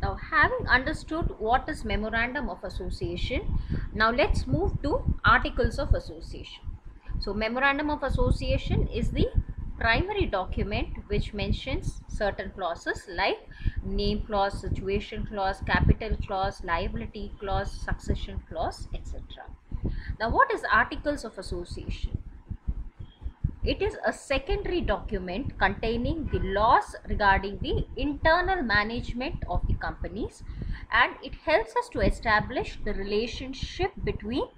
Now, having understood what is memorandum of association, now let's move to articles of association. So, memorandum of association is the primary document which mentions certain clauses like name clause, situation clause, capital clause, liability clause, succession clause, etc. Now, what is articles of association? It is a secondary document containing the laws regarding the internal management of the companies, and it helps us to establish the relationship between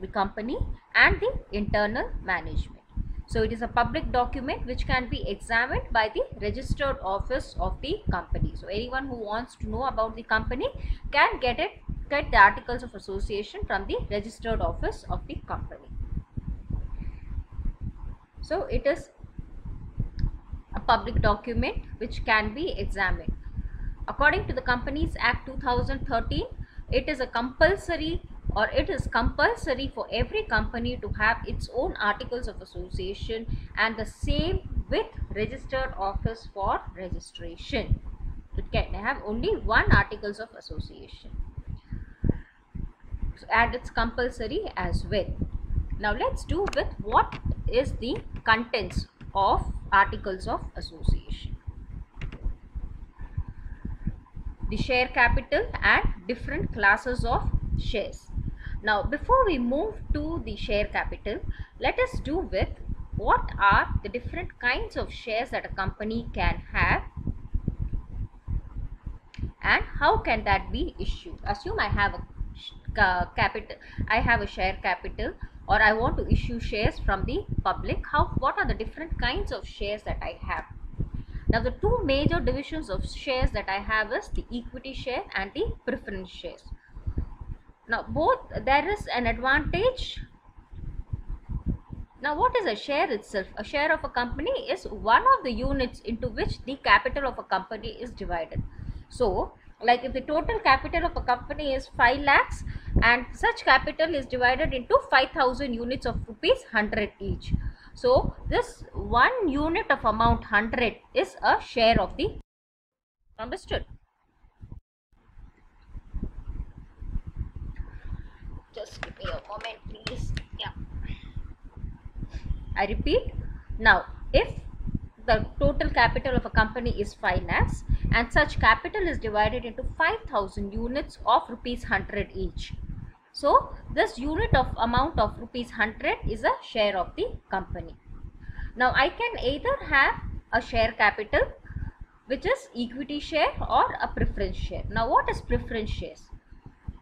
the company and the internal management. So it is a public document which can be examined by the registered office of the company. So anyone who wants to know about the company can get the articles of association from the registered office of the company. So it is a public document which can be examined. According to the Companies Act 2013, it is compulsory for every company to have its own articles of association, and the same with registered office for registration. It can have only one articles of association, and it's compulsory as well. Now let's do with what is the contents of articles of association. The share capital and different classes of shares. Now before we move to the share capital, let us do with what are the different kinds of shares that a company can have and how can that be issued. Assume I have a share capital, or I want to issue shares from the public. What are the different kinds of shares that I have? Now the two major divisions of shares that I have is the equity share and the preference shares. Now there is an advantage. Now what is a share itself? A share of a company is one of the units into which the capital of a company is divided. So like if the total capital of a company is 5 lakhs and such capital is divided into 5,000 units of rupees 100 each. So this one unit of amount 100 is a share of the. Understood? Just give me a moment please. Yeah. I repeat. Now if the total capital of a company is 5 lakhs and such capital is divided into 5,000 units of rupees 100 each. So this unit of amount of rupees 100 is a share of the company. Now I can either have a share capital which is equity share or a preference share. Now what is preference shares?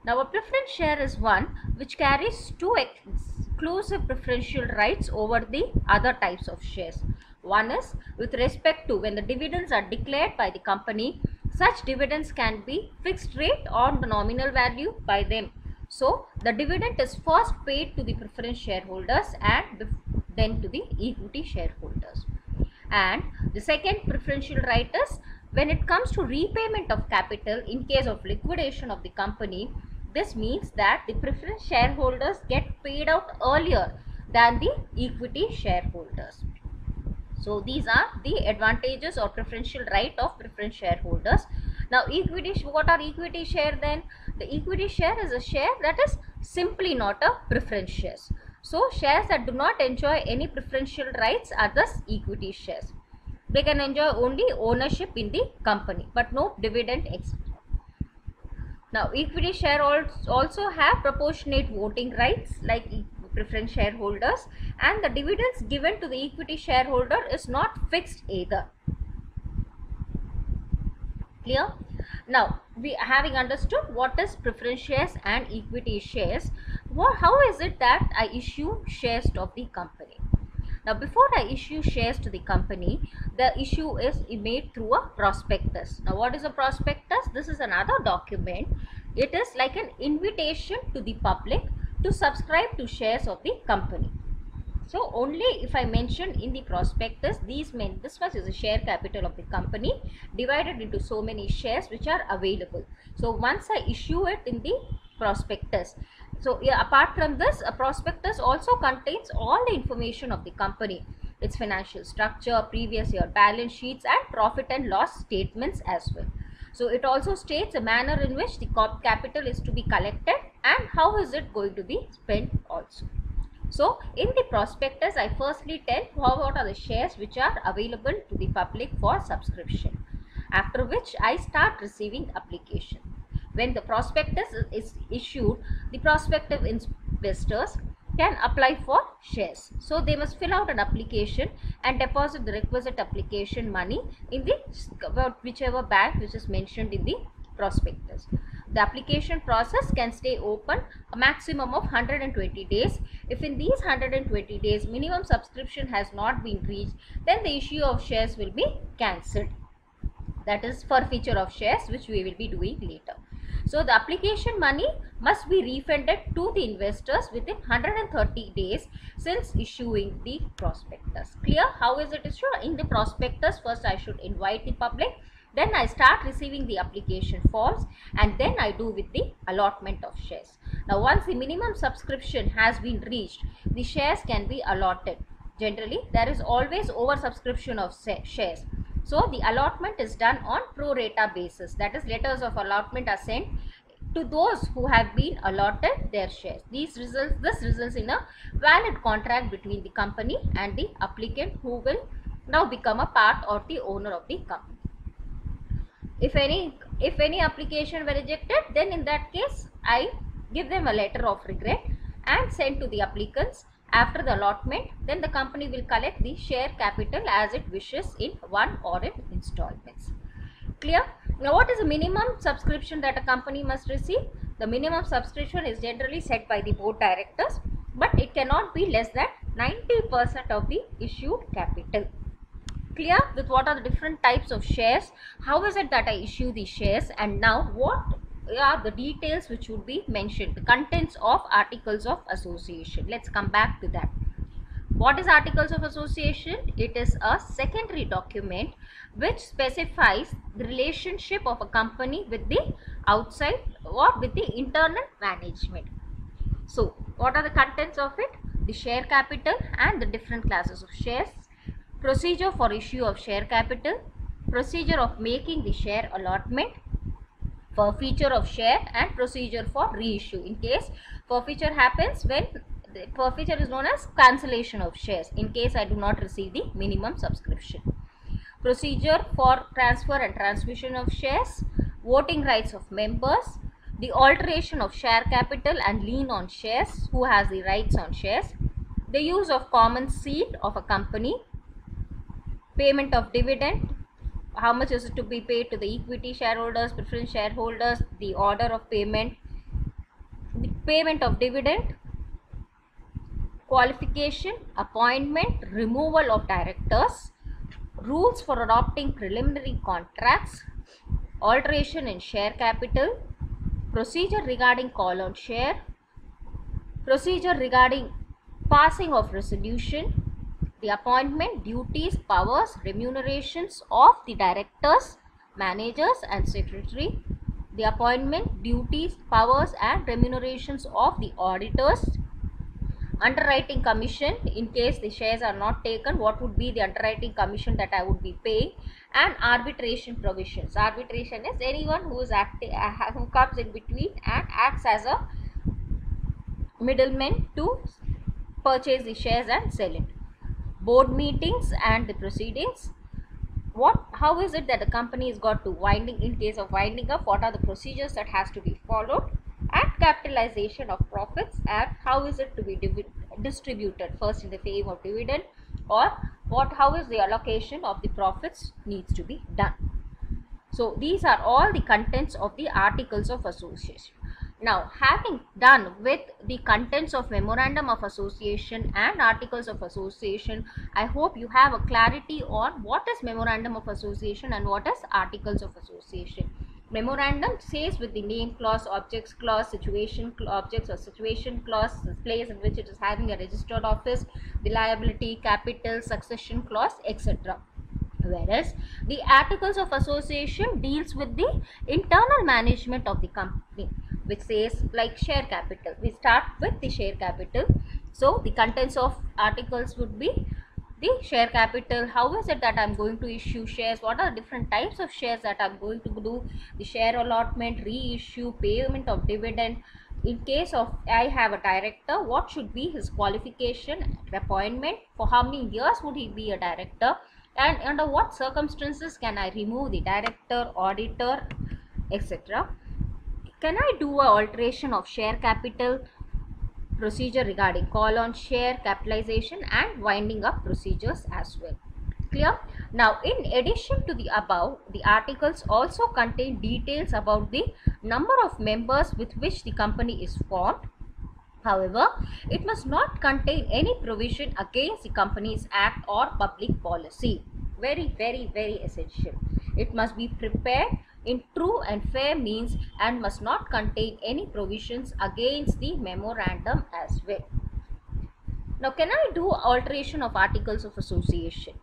Now a preference share is one which carries two exclusive preferential rights over the other types of shares. One is with respect to when the dividends are declared by the company, such dividends can be fixed rate on the nominal value by them. So the dividend is first paid to the preference shareholders and then to the equity shareholders. And the second preferential right is when it comes to repayment of capital in case of liquidation of the company. This means that the preference shareholders get paid out earlier than the equity shareholders. So these are the advantages or preferential right of preference shareholders. Now what are equity share then? The equity share is a share that is simply not a preference shares. So shares that do not enjoy any preferential rights are thus equity shares. They can enjoy only ownership in the company but no dividend, etc. Now equity share also have proportionate voting rights like preference shareholders, and the dividends given to the equity shareholder is not fixed either. Clear? Now we having understood what is preference shares and equity shares, how is it that I issue shares of the company? Now before I issue shares to the company, the issue is made through a prospectus. Now what is a prospectus? This is another document. It is like an invitation to the public to subscribe to shares of the company. So only if I mention in the prospectus, this much is the share capital of the company divided into so many shares which are available. So once I issue it in the prospectus, so yeah, apart from this, a prospectus also contains all the information of the company, its financial structure, previous year balance sheets and profit and loss statements as well. So it also states the manner in which the capital is to be collected and how is it going to be spent also. So in the prospectus, I firstly tell what are the shares which are available to the public for subscription, after which I start receiving application. When the prospectus is issued, the prospective investors can apply for shares. So they must fill out an application and deposit the requisite application money in the whichever bank which is mentioned in the prospectus. The application process can stay open a maximum of 120 days. If in these 120 days minimum subscription has not been reached, then the issue of shares will be cancelled. That is forfeiture of shares, which we will be doing later. So the application money must be refunded to the investors within 130 days since issuing the prospectus. Clear? How is it issued? In the prospectus, first I should invite the public, then I start receiving the application forms, and then I do with the allotment of shares. Now once the minimum subscription has been reached, the shares can be allotted. Generally, there is always oversubscription of shares. So the allotment is done on pro rata basis. That is, letters of allotment are sent to those who have been allotted their shares. This results in a valid contract between the company and the applicant, who will now become a part or the owner of the company. If any application were rejected, then in that case I give them a letter of regret and send to the applicants. After the allotment, then the company will collect the share capital as it wishes in one or in installments. Clear? Now what is the minimum subscription that a company must receive? The minimum subscription is generally set by the board directors, but it cannot be less than 90% of the issued capital. Clear with what are the different types of shares? How is it that I issue the shares? And now what are the details which would be mentioned, the contents of articles of association. Let's come back to that. What is articles of association? It is a secondary document which specifies the relationship of a company with the outside or with the internal management. So what are the contents of it? The share capital and the different classes of shares, procedure for issue of share capital, procedure of making the share allotment, forfeiture of share, and procedure for reissue. In case forfeiture happens, when the forfeiture is known as cancellation of shares in case I do not receive the minimum subscription. Procedure for transfer and transmission of shares, voting rights of members, the alteration of share capital and lien on shares, who has the rights on shares, the use of common seat of a company, payment of dividend, how much is it to be paid to the equity shareholders, preference shareholders, the order of payment, the payment of dividend, qualification, appointment, removal of directors, rules for adopting preliminary contracts, alteration in share capital, procedure regarding call on share, procedure regarding passing of resolution, the appointment, duties, powers, remunerations of the directors, managers and secretary, the appointment, duties, powers and remunerations of the auditors, underwriting commission in case the shares are not taken, what would be the underwriting commission that I would be paying, and arbitration provisions. Arbitration is anyone who is who comes in between and acts as a middleman to purchase the shares and sell it. Board meetings and the proceedings. How is it that the company is got to winding, in case of winding up, what are the procedures that has to be followed, and capitalization of profits, and how is it to be distributed, first in the form of dividend, or how is the allocation of the profits needs to be done. So these are all the contents of the articles of association. Now, having done with the contents of memorandum of association and articles of association, I hope you have a clarity on what is memorandum of association and what is articles of association. Memorandum says with the name clause, objects clause, situation objects or situation clause, the place in which it is having a registered office, the liability, capital, succession clause, etc. Whereas the articles of association deals with the internal management of the company, which says like share capital. We start with the share capital. So the contents of articles would be the share capital, how is it that I'm going to issue shares, what are the different types of shares that I'm going to do, the share allotment, reissue, payment of dividend. In case of I have a director, what should be his qualification, appointment, for how many years would he be a director, and under what circumstances can I remove the director, auditor, etc. Can I do a alteration of share capital procedure regarding call on share capitalization and winding up procedures as well? Clear? Now, in addition to the above, the articles also contain details about the number of members with which the company is formed. However, it must not contain any provision against the Companies Act or public policy. Very, very, very essential. It must be prepared in true and fair means and must not contain any provisions against the memorandum as well. Now, can I do alteration of articles of association?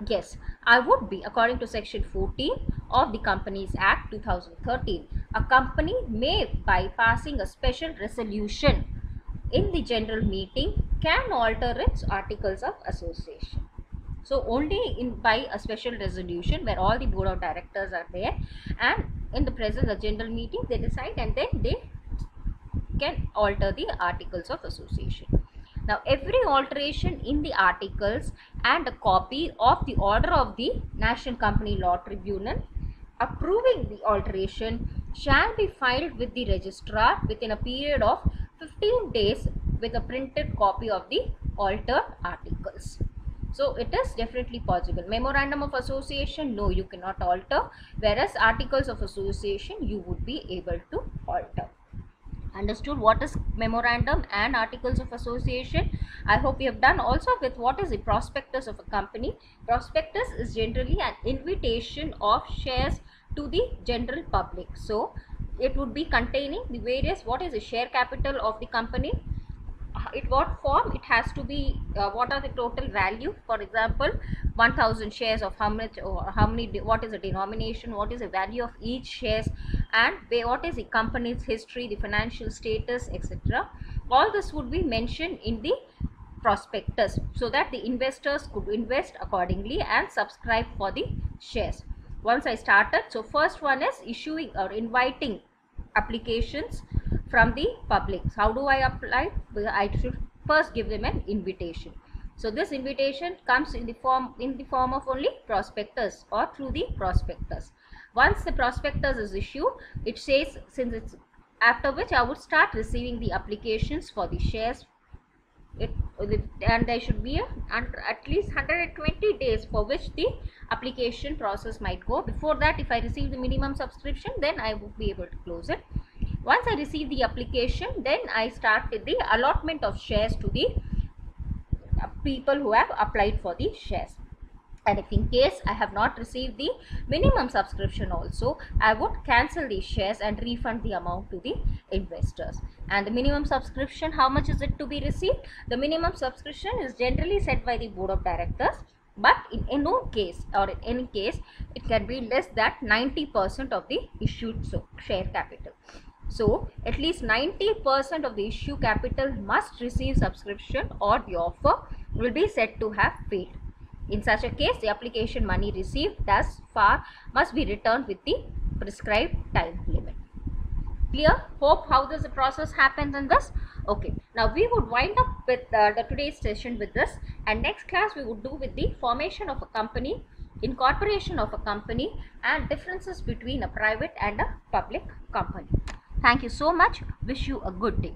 Yes, I would be. According to section 14 of the Companies Act 2013, a company may, by passing a special resolution in the general meeting, can alter its articles of association. So only by a special resolution where all the board of directors are there, and in the presence of general meeting they decide, and then they can alter the articles of association. Now, every alteration in the articles and a copy of the order of the National Company Law Tribunal approving the alteration shall be filed with the registrar within a period of 15 days with a printed copy of the altered articles. So, it is definitely possible. Memorandum of association, no, you cannot alter, whereas articles of association you would be able to alter. Understood what is memorandum and articles of association? I hope you have done. Also, with what is the prospectus of a company? Prospectus is generally an invitation of shares to the general public. So it would be containing the various, what is the share capital of the company, it what form it has to be, what are the total value, for example 1000 shares of how much, or how many, what is the denomination, what is the value of each shares, and what is the company's history, the financial status, etc. All this would be mentioned in the prospectus so that the investors could invest accordingly and subscribe for the shares. Once I started, so first one is issuing or inviting applications from the public. How do I apply? I should first give them an invitation. So this invitation comes in the form of only prospectus or through the prospectus. Once the prospectus is issued, it says, since it's after which I would start receiving the applications for the shares. And there should be at least 120 days for which the application process might go. Before that, if I receive the minimum subscription, then I would be able to close it. Once I receive the application, then I start with the allotment of shares to the people who have applied for the shares. And if in case I have not received the minimum subscription also, I would cancel the shares and refund the amount to the investors. And the minimum subscription, how much is it to be received? The minimum subscription is generally set by the board of directors, but in no case or in any case it can be less than 90% of the issued share capital. So at least 90% of the issue capital must receive subscription or the offer will be said to have failed. In such a case, the application money received thus far must be returned with the prescribed time limit. Clear? Hope how does the process happens in this? Okay. Now we would wind up with the today's session with this, and next class we would do with the formation of a company, incorporation of a company, and differences between a private and a public company. Thank you so much. Wish you a good day.